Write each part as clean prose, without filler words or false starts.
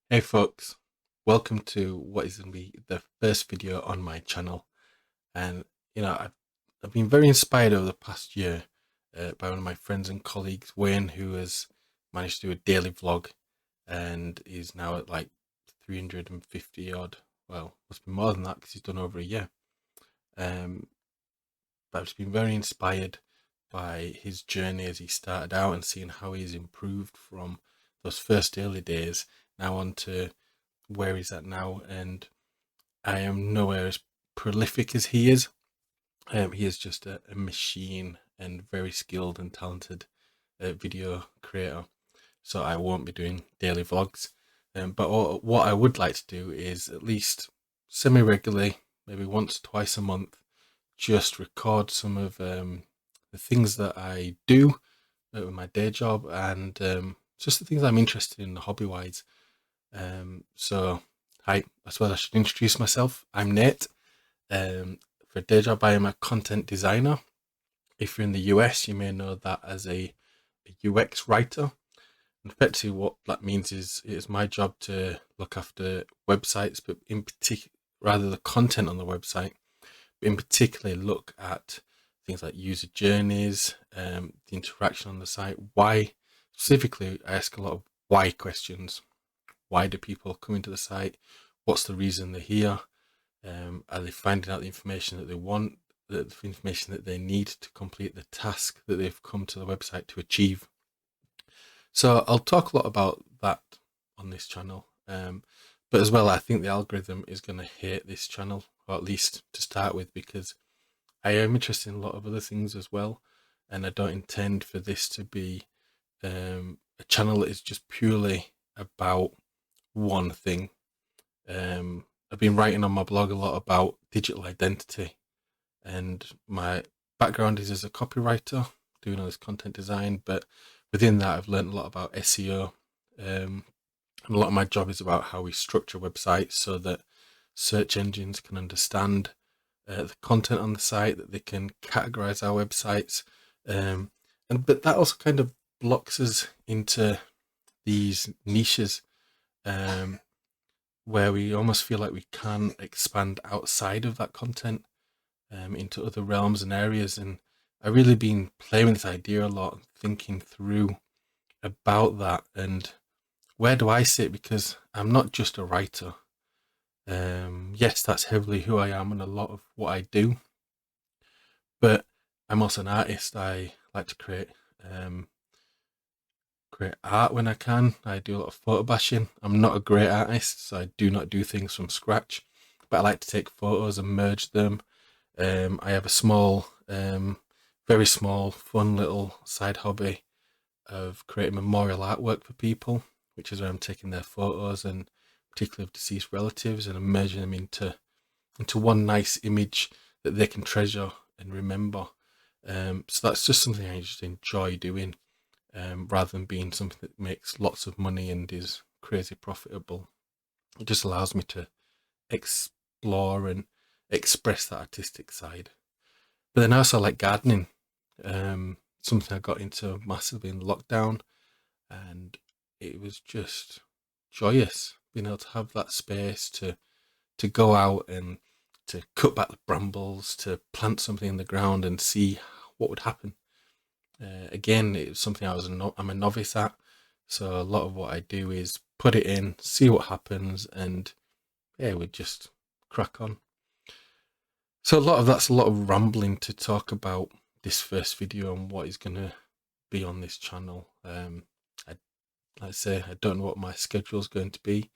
Hey folks, welcome to what is going to be the first video on my channel. And I've been very inspired over the past year by one of my friends and colleagues, Wayne, who has managed to do a daily vlog and is now at like 350 odd. Well, must be more than that because he's done over a year. Um, but I've just been very inspired by his journey as he started out and seeing how he's improved from those first early days now on to where he's at now. And I am nowhere as prolific as he is. He is just a machine and very skilled and talented video creator. So I won't be doing daily vlogs. But what I would like to do is at least semi regularly, maybe once, twice a month, just record some of the things that I do with my day job and just the things I'm interested in hobby wise. So, hi, I suppose I should introduce myself. I'm Nate. For a day job, I am a content designer. If you're in the US, you may know that as a UX writer. And effectively, what that means is it's my job to look after websites, but in particular, rather the content on the website, but in particular, look at things like user journeys, the interaction on the site. Why, specifically, I ask a lot of why questions. Why do people come into the site? What's the reason they're here? Are they finding out the information that they want, the information that they need to complete the task that they've come to the website to achieve? So I'll talk a lot about that on this channel. But as well, I think the algorithm is going to hate this channel, or at least to start with, because I am interested in a lot of other things as well. And I don't intend for this to be a channel that is just purely about one thing. I've been writing on my blog a lot about digital identity, and my background is as a copywriter, doing all this content design. But within that, I've learned a lot about SEO, and a lot of my job is about how we structure websites so that search engines can understand the content on the site, that they can categorize our websites, but that also kind of blocks us into these niches. Um, where we almost feel like we can expand outside of that content into other realms and areas. And I really been playing with this idea a lot and thinking through about that and where do I sit, because I'm not just a writer. Yes, that's heavily who I am and a lot of what I do, but I'm also an artist. I like to um, create art when I can. I do a lot of photo bashing. I'm not a great artist, so I do not do things from scratch, but I like to take photos and merge them. I have a small, very small, fun little side hobby of creating memorial artwork for people, which is where I'm taking their photos and particularly of deceased relatives and I'm merging them into one nice image that they can treasure and remember. So that's just something I just enjoy doing, rather than being something that makes lots of money and is crazy profitable. It just allows me to explore and express that artistic side. But then I also like gardening, something I got into massively in lockdown, and it was just joyous being able to have that space to go out and to cut back the brambles, to plant something in the ground and see what would happen. Again, it's something I'm a novice at, so a lot of what I do is put it in, see what happens, and yeah, we just crack on. So that's a lot of rambling to talk about this first video and what is going to be on this channel. I, like I say, I don't know what my schedule is going to be,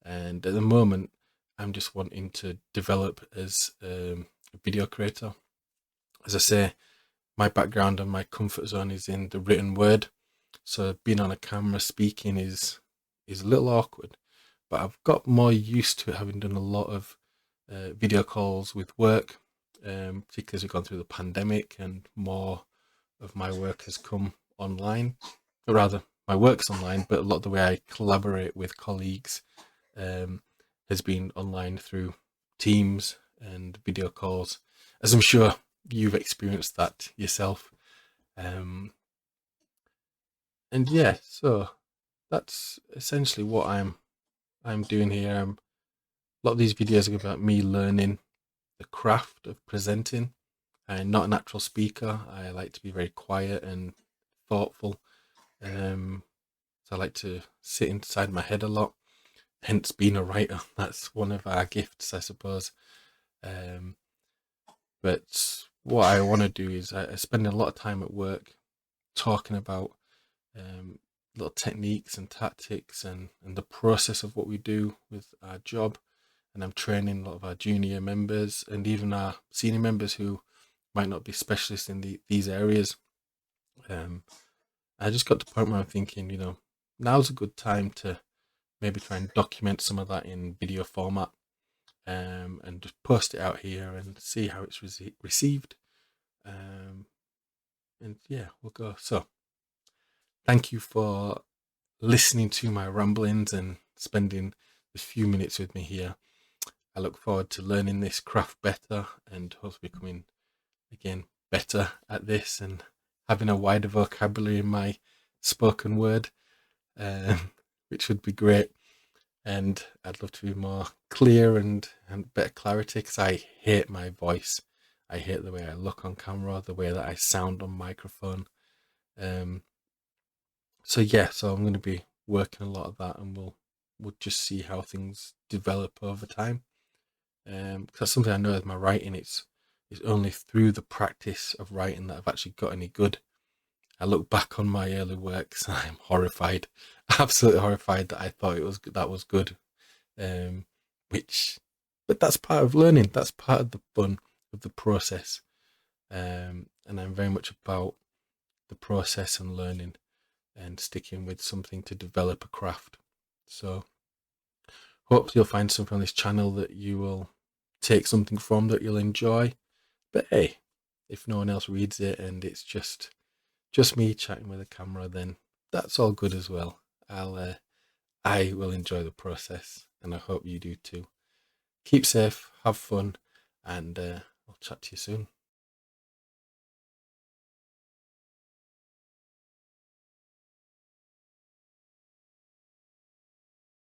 and at the moment, I'm just wanting to develop as a video creator. As I say, my background and my comfort zone is in the written word, so being on a camera speaking is a little awkward. But I've got more used to it, having done a lot of video calls with work, particularly as we've gone through the pandemic and more of my work has come online, or rather, my work's online, but a lot of the way I collaborate with colleagues um, has been online through Teams and video calls, as I'm sure you've experienced that yourself. Um, and yeah, so that's essentially what I'm I'm doing here. A lot of these videos are about me learning the craft of presenting. I'm not a natural speaker. I like to be very quiet and thoughtful. So I like to sit inside my head a lot. Hence, being a writer. That's one of our gifts, I suppose. Um, but what I want to do is I spend a lot of time at work talking about um, little techniques and tactics and the process of what we do with our job. And I'm training a lot of our junior members and even our senior members who might not be specialists in these areas. Um, I just got to the point where I'm thinking, now's a good time to maybe try and document some of that in video format, and just post it out here and see how it's received. And yeah, we'll go. So, thank you for listening to my ramblings and spending a few minutes with me here. I look forward to learning this craft better and hopefully becoming again better at this and having a wider vocabulary in my spoken word, which would be great. And I'd love to be more clear and better clarity, because I hate my voice. I hate the way I look on camera, the way that I sound on microphone. So I'm going to be working a lot of that, and we'll just see how things develop over time. Because that's something I know with my writing. It's only through the practice of writing that I've actually got any good. I look back on my early works and I'm horrified, absolutely horrified that I thought that was good. But that's part of learning. That's part of the fun of the process. And I'm very much about the process and learning and sticking with something to develop a craft. So hopefully you'll find something on this channel that you will take something from, that you'll enjoy. But hey, if no one else reads it and it's just me chatting with a camera, then that's all good as well. I will enjoy the process, and I hope you do too. Keep safe, have fun, and I'll chat to you soon.